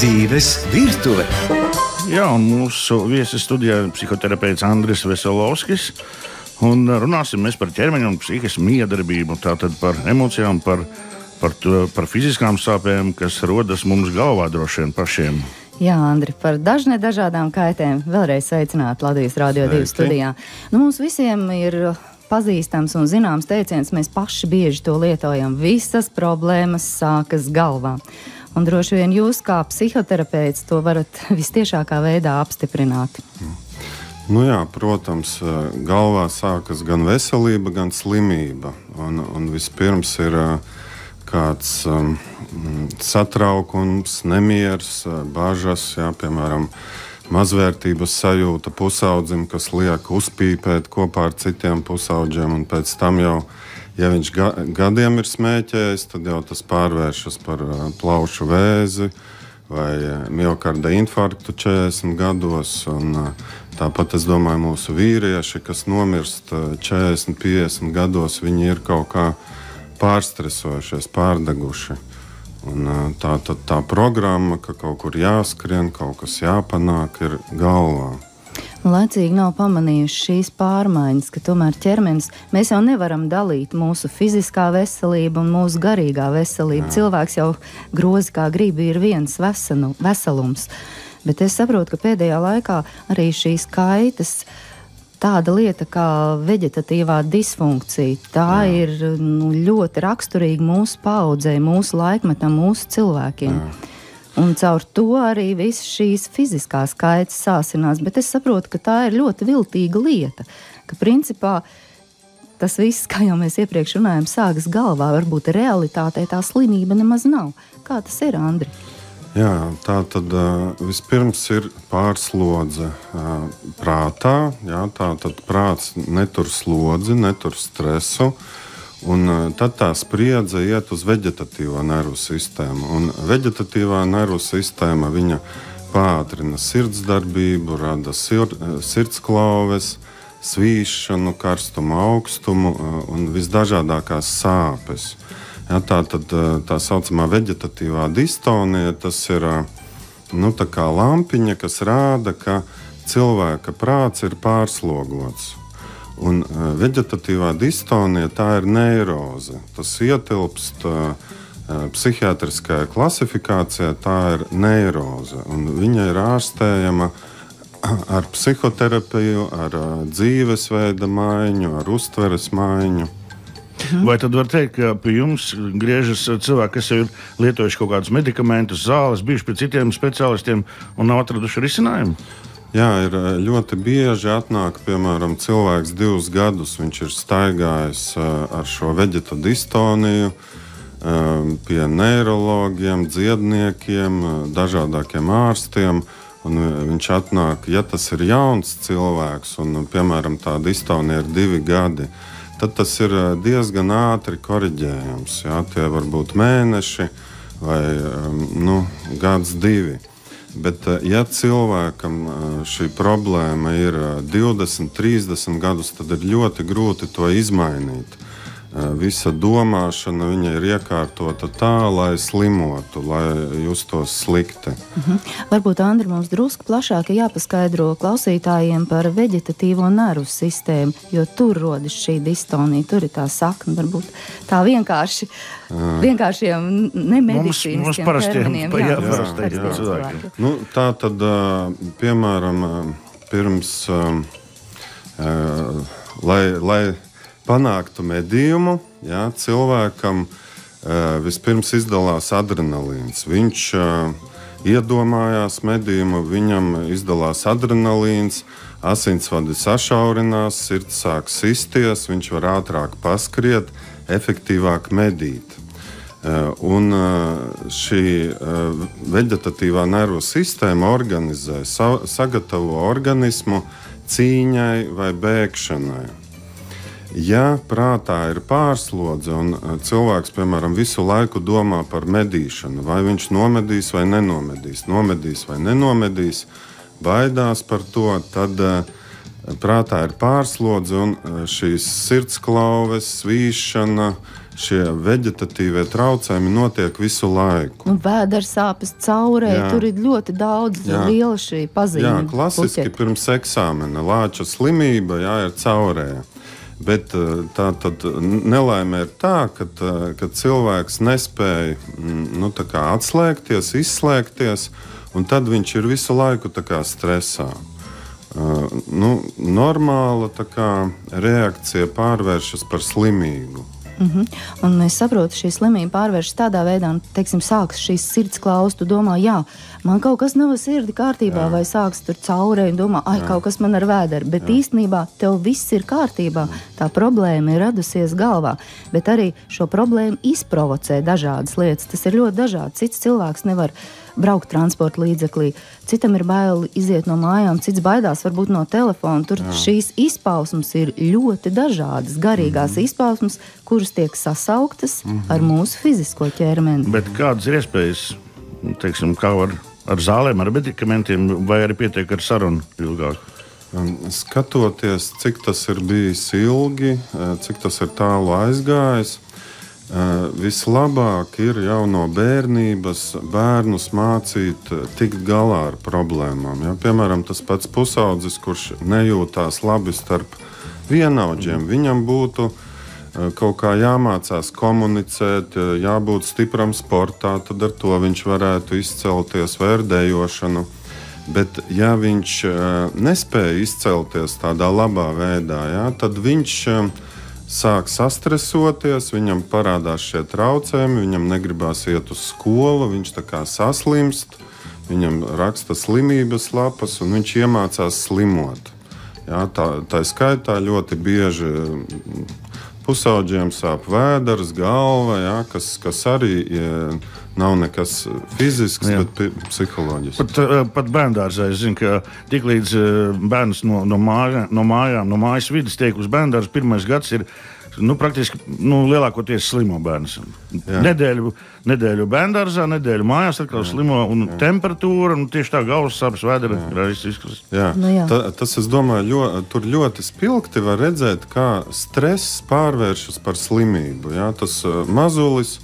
Dzīves virtuve. Jā, un mūsu viesis studijā ir psihoterapeits Andris Veselovskis. Un runāsim mēs par ķermeņa un psihes miedarbību. Tātad par emocijām, par fiziskām sāpēm, kas rodas mums galvā droši vien pašiem. Jā, Andri, par dažādām kaitēm vēlreiz sveicināt Latvijas Radio 2 studijā. Mums visiem ir pazīstams un zināms teiciens, mēs paši bieži to lietojam. Visas problēmas sākas galvā. Un droši vien jūs, kā psihoterapeits, to varat vistiešākā veidā apstiprināt. Nu jā, protams, galvā sākas gan veselība, gan slimība. Un vispirms ir kāds satraukums, nemieris, bažas, jā, piemēram, mazvērtības sajūta pusaudzim, kas liek uzpīpēt kopā ar citiem pusaudžiem, un pēc tam jau, ja viņš gadiem ir smēķējis, tad jau tas pārvēršas par plaušu vēzi vai miokarda infarktu 40 gados. Un tāpat, es domāju, mūsu vīrieši, kas nomirst 40, 50 gados, viņi ir kaut kā pārstresojušies, pārdeguši. Un tā programma, ka kaut kur jāskrien, kaut kas jāpanāk, ir galvā. Laicīgi nav pamanījuši šīs pārmaiņas, ka tomēr ķermenis, mēs jau nevaram dalīt mūsu fiziskā veselība un mūsu garīgā veselība. Jā. Cilvēks jau grozi kā grib ir viens veselums. Bet es saprotu, ka pēdējā laikā arī šīs kaitas, tāda lieta kā veģetatīvā disfunkcija, tā ir ļoti raksturīga mūsu paaudzei, mūsu laikmetam, mūsu cilvēkiem. Jā. Un caur to arī visas šīs fiziskās kaitas sāsinās, bet es saprotu, ka tā ir ļoti viltīga lieta, ka principā tas viss, kā jau mēs iepriekš runājam, sākas galvā, varbūt realitātei tā slimība nemaz nav. Kā tas ir, Andri? Jā, tā tad vispirms ir pārslodze prātā, jā, tā tad prāts netur slodzi, netur stresu. Un tad tā spriedze iet uz veģetatīvo nervu sistēmu. Un veģetatīvā nervu sistēma viņa pātrina sirdsdarbību, rada sirdsklauves, svīšanu, karstumu, augstumu un visdažādākās sāpes. Ja, tā saucamā veģetatīvā distonija, tas ir tā kā lampiņa, kas rāda, ka cilvēka prāts ir pārslogots. Un veģetatīvā distonija, tā ir neiroze. Tas ietilpst psihiatriskajā klasifikācijā, tā ir neiroze. Un viņa ir ārstējama ar psihoterapiju, ar dzīvesveida maiņu, ar uztveres maiņu. Vai tad var teikt, ka pie jums griežas cilvēki, kas jau ir lietojuši kaut kādus medikamentus, zāles, bijuši pie citiem speciālistiem un nav atraduši risinājumu? Jā, ir ļoti bieži atnāk, piemēram, cilvēks 2 gadus, viņš ir staigājis ar šo veģetodistoniju pie neirologiem, dziedniekiem, dažādākiem ārstiem, un viņš atnāk, ja tas ir jauns cilvēks, un, piemēram, tā distonija ir 2 gadi, tad tas ir diezgan ātri koriģējams, jā, tie var būt mēneši vai, gads 2. Bet, ja cilvēkam šī problēma ir 20, 30 gadus, tad ir ļoti grūti to izmainīt. Visa domāšana viņa ir iekārtota tā, lai slimotu, lai justos slikti. Varbūt, Andri, mums drusku plašāk jāpaskaidro klausītājiem par veģetatīvo nervu sistēmu, jo tur rodas šī distonija, tur ir tā sakna, varbūt tā vienkāršiem nemedicīniskiem terminiem. Parastiem cilvēkiem. Tā tad, piemēram, pirms, lai panāktu medījumu, jā, cilvēkam vispirms izdalās adrenalīns. Viņš iedomājās medījumu, viņam izdalās adrenalīns, asinsvadi sašaurinās, sirds sāk sisties, viņš var ātrāk paskriet, efektīvāk medīt. Un šī veģetatīvā nervu sistēma organizē, sagatavo organismu cīņai vai bēgšanai. Ja prātā ir pārslodze un cilvēks, piemēram, visu laiku domā par medīšanu, vai viņš nomedīs vai nenomedīs, baidās par to, tad prātā ir pārslodze un šīs sirdsklauves, svīšana, šie veģetatīvie traucējumi notiek visu laiku. Un vēders sāpes caurē, tur ir ļoti daudz liela šī pazīme. Jā, klasiski pirms eksāmena lāča slimība, ir caurē. Bet tā tad nelaime ir tā, ka cilvēks nespēja atslēgties, izslēgties, un tad viņš ir visu laiku stresā. Normāla reakcija pārvēršas par slimību. Un es saprotu, šī slimība pārvēršas tādā veidā, un, teiksim, sāks šīs sirds klaust, tu domā, man kaut kas nav sirdi kārtībā, vai sāks tur caurē un domā, kaut kas man ar vēderu, bet īstenībā tev viss ir kārtībā, tā problēma ir radusies galvā, bet arī šo problēmu izprovocē dažādas lietas, tas ir ļoti dažādi, cits cilvēks nevar braukt transporta līdzeklī, citam ir bail iziet no mājām, cits baidās varbūt no telefona. Tur šīs izpausmes ir ļoti dažādas, garīgās izpausmes, kuras tiek sasauktas ar mūsu fizisko ķermeni. Bet kādas ir iespējas, teiksim, kā ar zālēm, ar medikamentiem, vai arī pietiek ar sarunu ilgāk? Skatoties, cik tas ir bijis ilgi, cik tas ir tālu aizgājis, vislabāk ir jau no bērnības bērnus mācīt tikt galā ar problēmām. Piemēram, tas pats pusaudzis, kurš nejūtās labi starp vienaudžiem, viņam būtu kaut kā jāmācās komunicēt, jābūt stipram sportā, tad ar to viņš varētu izcelties vai ar dejošanu. Bet ja viņš nespēja izcelties tādā labā veidā, tad viņš sāk sastresoties, viņam parādās šie traucējumi, viņam negribās iet uz skolu, viņš saslimst, viņam raksta slimības lapas un viņš iemācās slimot. Tā skaitā ļoti bieži pusauģiem sāp vēders, galva, kas arī nav nekas fizisks, bet psiholoģisks. Pat bērndārzā es zinu, ka tiklīdz bērns no mājas vidas tiek uz bērndārzu, pirmais gads ir praktiski lielākoties slimo bērns. Nedēļu bērndārzā, nedēļu mājās atkal slimo, un temperatūra, tieši tā galvas sāpes, vēdera izskatās. Tas, es domāju, tur ļoti spilgti var redzēt, kā stress pārvēršas par slimību. Tas mazulis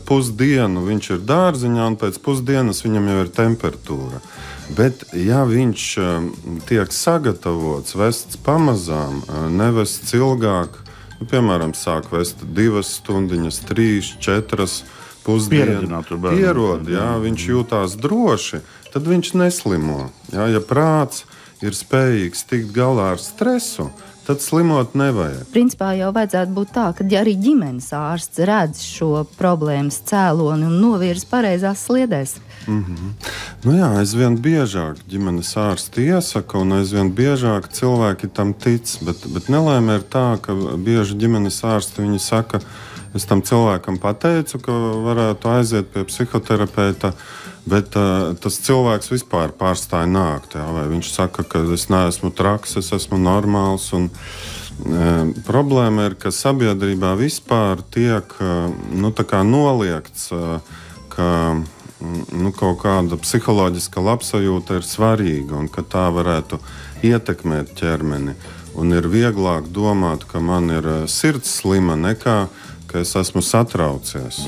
pusdienu viņš ir dārziņā, un pēc pusdienas viņam jau ir temperatūra. Bet, ja viņš tiek sagatavots, vests pamazām, nevests ilgāk, piemēram, sāk vest 2 stundiņas, 3, 4 pusdienas, viņš jūtās droši, tad viņš neslimo. Ja prāts ir spējīgs tikt galā ar stresu, tad slimot nevajag. Principā jau vajadzētu būt tā, ka arī ģimenes ārsts redz šo problēmas cēloni un novirz pareizās sliedēs. Aizvien biežāk ģimenes ārsti iesaka, un aizvien biežāk cilvēki tam tic, bet nelaime ir tā, ka bieži ģimenes ārsti viņi saka, es tam cilvēkam pateicu, ka varētu aiziet pie psihoterapeita, bet tas cilvēks vispār pārstāja nākt. Vai viņš saka, ka es neesmu traks, es esmu normāls. Un, problēma ir, ka sabiedrībā vispār tiek noliegts, ka kaut kāda psiholoģiska labsajūta ir svarīga un ka tā varētu ietekmēt ķermeni. Un ir vieglāk domāt, ka man ir sirds slima, nekā ka es esmu satraucies.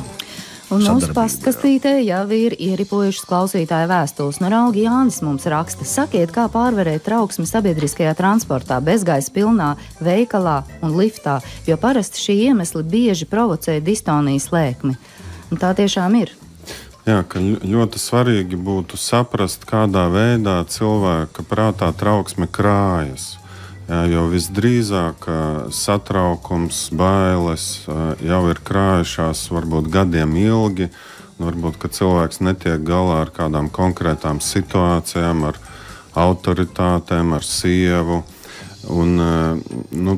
Un mūsu pastkastītē jau ir ieripojušas klausītāja vēstules. Raugi Jānis mums raksta: sakiet, kā pārvarēt trauksmi sabiedriskajā transportā, bezgaisa pilnā veikalā un liftā, jo parasti šī iemesli bieži provocē distonijas lēkmi. Un tā tiešām ir. Jā, ka ļoti svarīgi būtu saprast, kādā veidā cilvēka prātā trauksme krājas. Jo visdrīzāk satraukums, bailes jau ir krājušās varbūt gadiem ilgi. Varbūt, ka cilvēks netiek galā ar kādām konkrētām situācijām, ar autoritātēm, ar sievu. Un,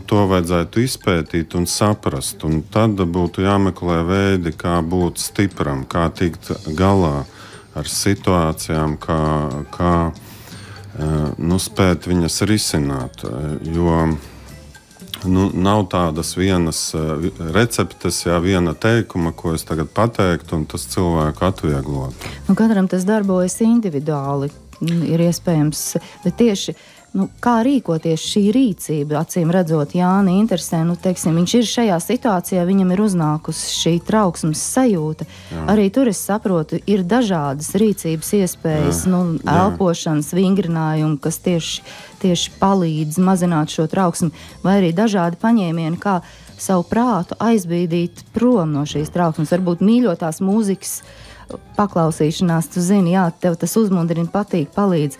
to vajadzētu izpētīt un saprast. Un tad būtu jāmeklē veidi, kā būt stipram, kā tikt galā ar situācijām, kā spēt viņas risināt. Jo nav tādas vienas receptes, viena teikuma, ko es tagad pateiktu, un tas cilvēku atvieglotu. Katram tas darbojas individuāli, ir iespējams, bet tieši kā rīkoties šī rīcība, acīm redzot, Jāni interesē, teiksim, viņš ir šajā situācijā, viņam ir uznākusi šī trauksmes sajūta. Jā. Arī tur, es saprotu, ir dažādas rīcības iespējas, elpošanas vingrinājumi, kas tieši palīdz mazināt šo trauksmi, vai arī dažādi paņēmieni, kā savu prātu aizbīdīt prom no šīs trauksmes. Varbūt mīļotās mūzikas paklausīšanās, tu zini, jā, tev tas uzmundrina, patīk, palīdz.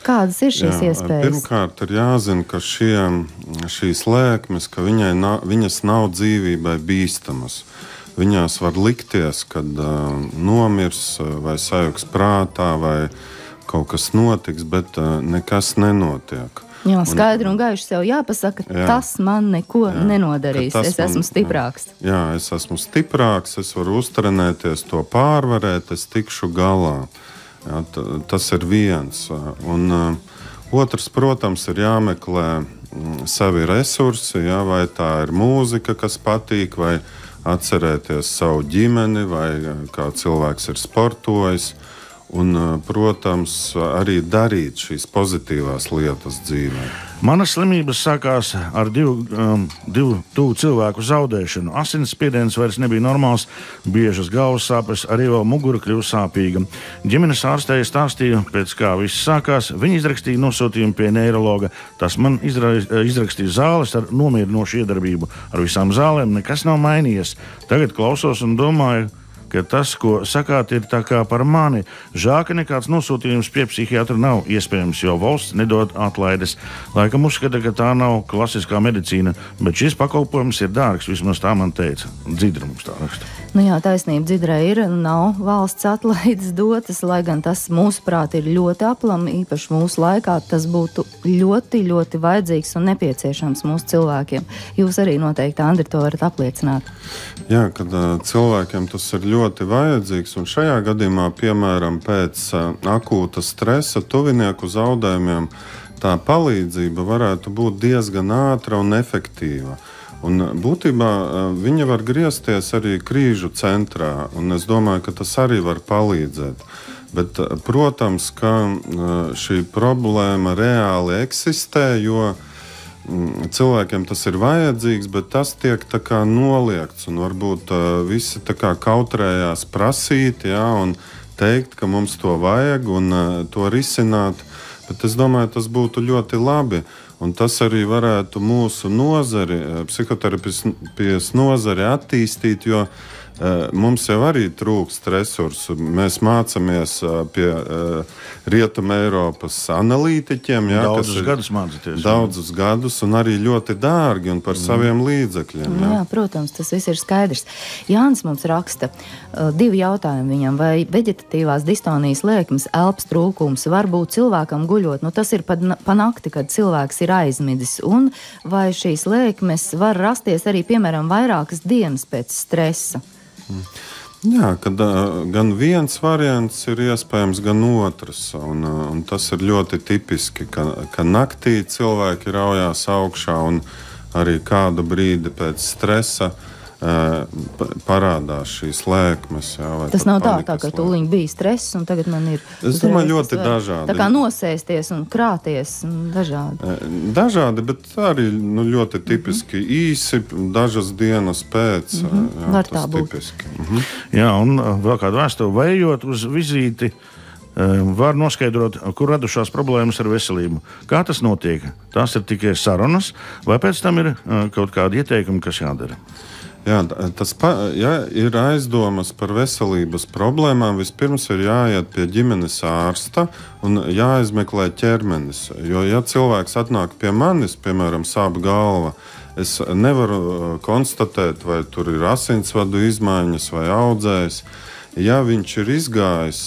Kādas ir šīs iespējas? Pirmkārt, ir jāzina, ka šīs lēkmes, ka viņas nav dzīvībai bīstamas. Viņās var likties, kad nomirs vai sajuks prātā vai kaut kas notiks, bet nekas nenotiek. Jā, skaidri un gaiši sev jāpasaka, tas man neko nenodarīs. Es esmu stiprāks. Jā, es esmu stiprāks, es varu uztrenēties, to pārvarēt, es tikšu galā. Jā, tas ir viens. Un otrs, protams, ir jāmeklē savi resursi, jā, vai tā ir mūzika, kas patīk, vai atcerēties savu ģimeni, vai kā cilvēks ir sportojis. Un, protams, arī darīt šīs pozitīvās lietas dzīvē. Manas slimības sākās ar divu tuvu cilvēku zaudēšanu. Asinsspiediens vairs nebija normāls, biežas galvas sāpes, arī vēl mugura kļuva sāpīga. Ģimenes ārstēja stāstīja, pēc kā viss sākās. Viņi izrakstīja nosūtījumu pie neirologa. Tas man izrakstīja zāles ar nomierinošu iedarbību. Ar visām zālēm nekas nav mainījies. Tagad klausos un domāju, ka tas, ko sakāt, ir tā kā par mani. Žēl, ka nekāds nosūtījums pie psihiatra nav iespējams, jo valsts nedod atlaides. Laikam uzskata, ka tā nav klasiskā medicīna, bet šis pakalpojums ir dārgs, vismaz tā man teica. Dzidra mums tā raksta. Jā, taisnība, Dzidrai ir, nav valsts atlaides dotas, lai gan tas mūsuprāt ir ļoti aplami, īpaši mūsu laikā tas būtu ļoti, ļoti vajadzīgs un nepieciešams mūsu cilvēkiem. Jūs arī noteikti, Andri, to varat apliecināt. Jā, kad cilvēkiem tas ir ļoti vajadzīgs, un šajā gadījumā, piemēram, pēc akūta stresa tuvinieku zaudējumiem, tā palīdzība varētu būt diezgan ātra un efektīva. Un būtībā viņa var griezties arī krīžu centrā, un es domāju, ka tas arī var palīdzēt. Bet, protams, ka šī problēma reāli eksistē, jo cilvēkiem tas ir vajadzīgs, bet tas tiek tā kā noliegts, un varbūt visi tā kā kautrējās prasīt, jā, un teikt, ka mums to vajag un to risināt, bet es domāju, tas būtu ļoti labi. Un tas arī varētu mūsu nozari, psihoterapijas nozari attīstīt, jo mums jau arī trūkst resursu. Mēs mācāmies pie Rietuma Eiropas analītiķiem. Jā, gadus mācāties. Daudzus gadus un arī ļoti dārgi un par saviem līdzekļiem. Jā, protams, tas viss ir skaidrs. Jānis mums raksta 2 jautājumi viņam. Vai veģetatīvās distonijas lēkmes, elpas trūkums var būt cilvēkam guļot? Tas ir pa nakti, kad cilvēks ir aizmidis. Un vai šīs lēkmes var rasties arī, piemēram, vairākas dienas pēc stresa? Jā, kad gan viens variants ir iespējams, gan otrs. Un tas ir ļoti tipiski, ka naktī cilvēki raujās augšā un arī kādu brīdi pēc stresa parādās šīs lēkmes. Jā, tas nav tā, ka tūliņ bija stress un tagad man ir... Es domāju, ļoti dažādi. Tā kā nosēsties un krāties un dažādi. Dažādi, bet arī ļoti tipiski īsi, dažas dienas pēc. Jā, var tā būt. Jā, un vēl kādu vēstuli, vai ejot uz vizīti, var noskaidrot, kur radušās problēmas ar veselību. Kā tas notiek? Tās ir tikai sarunas, vai pēc tam ir kaut kādi ieteikumi, kas jādara? Jā, ja ir aizdomas par veselības problēmām, vispirms ir jāiet pie ģimenes ārsta un jāizmeklē ķermenis. Jo, ja cilvēks atnāk pie manis, piemēram, sāp galva, es nevaru konstatēt, vai tur ir asinsvadu izmaiņas vai audzējs. Ja viņš ir izgājis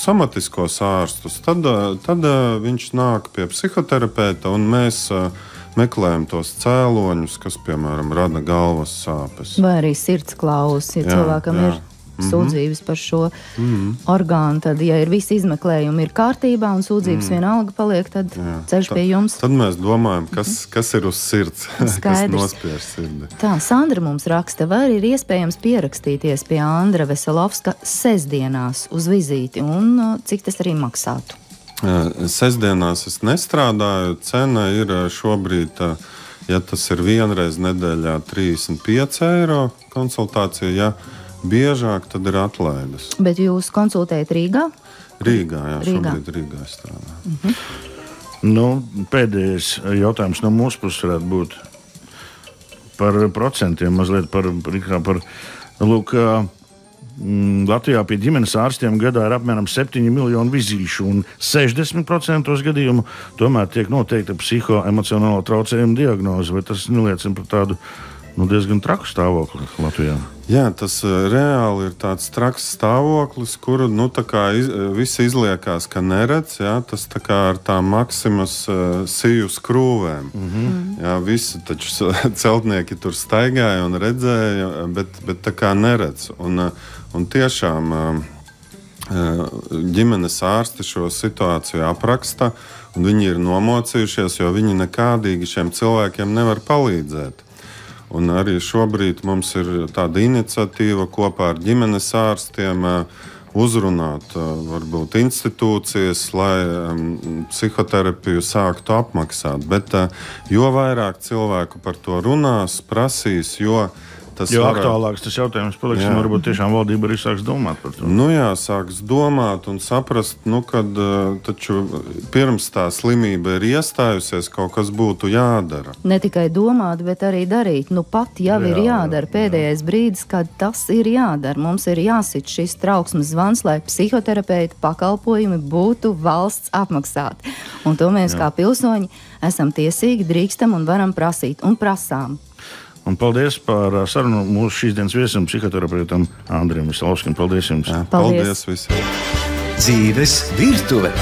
somatiskos ārstus, tad viņš nāk pie psihoterapeita un mēs meklējam tos cēloņus, kas, piemēram, rada galvas sāpes. Vai arī sirds klaus, ja cilvēkam ir sūdzības par šo orgānu, tad, ja ir visi izmeklējumi ir kārtībā un sūdzības vienalga paliek, tad ceļš pie jums. Tad mēs domājam, kas ir uz sirds, kas nospiež sirdi. Tā, Sandra mums raksta, vai ir iespējams pierakstīties pie Andra Veselovska sestdienās uz vizīti un cik tas arī maksātu? Sestdienās es nestrādāju. Cena ir šobrīd, ja tas ir vienreiz nedēļā, 35 eiro konsultācija. Ja biežāk, tad ir atlaides. Bet jūs konsultējat Rīgā? Rīgā, jā, šobrīd Rīgā strādā. Pēdējais jautājums no mūsu puses varētu būt par procentiem, mazliet par lūk, Latvijā pie ģimenes ārstiem gadā ir apmēram 7 miljoni vizīšu, un 60% gadījumu tomēr tiek noteikta psihoemocionālo traucējumu diagnoze. Vai tas neliecina par tādu diezgan traku stāvokli Latvijā? Jā, tas reāli ir tāds traks stāvoklis, kuru visi izliekās, ka neredz. Jā, tas tā kā ar tām Maksimas siju skrūvēm. Jā, visi taču celtnieki tur staigāja un redzēja, bet tā kā neredz. Un tiešām ģimenes ārsti šo situāciju apraksta, un viņi ir nomocījušies, jo viņi nekādīgi šiem cilvēkiem nevar palīdzēt. Un arī šobrīd mums ir tāda iniciatīva kopā ar ģimenes ārstiem uzrunāt varbūt institūcijas, lai psihoterapiju sāktu apmaksāt. Bet jo vairāk cilvēku par to runās, prasīs, jo aktuālāks tas jautājums paliks, un varbūt tiešām valdība arī sāks domāt par to. Sāks domāt un saprast, kad taču pirms tā slimība ir iestājusies, kaut kas būtu jādara. Ne tikai domāt, bet arī darīt. Pat jau ir jādara pēdējais brīdis, kad tas ir jādara. Mums ir jāsit šis trauksmes zvans, lai psihoterapeita pakalpojumi būtu valsts apmaksāti. Un to mēs kā pilsoņi esam tiesīgi, drīkstam un varam prasīt un prasām. Un paldies par sarunu mūsu šīs dienas viesim, psihoterapeitam Andrim Veselovskim. Paldies jums! Paldies visiem! Dzīves virtuve!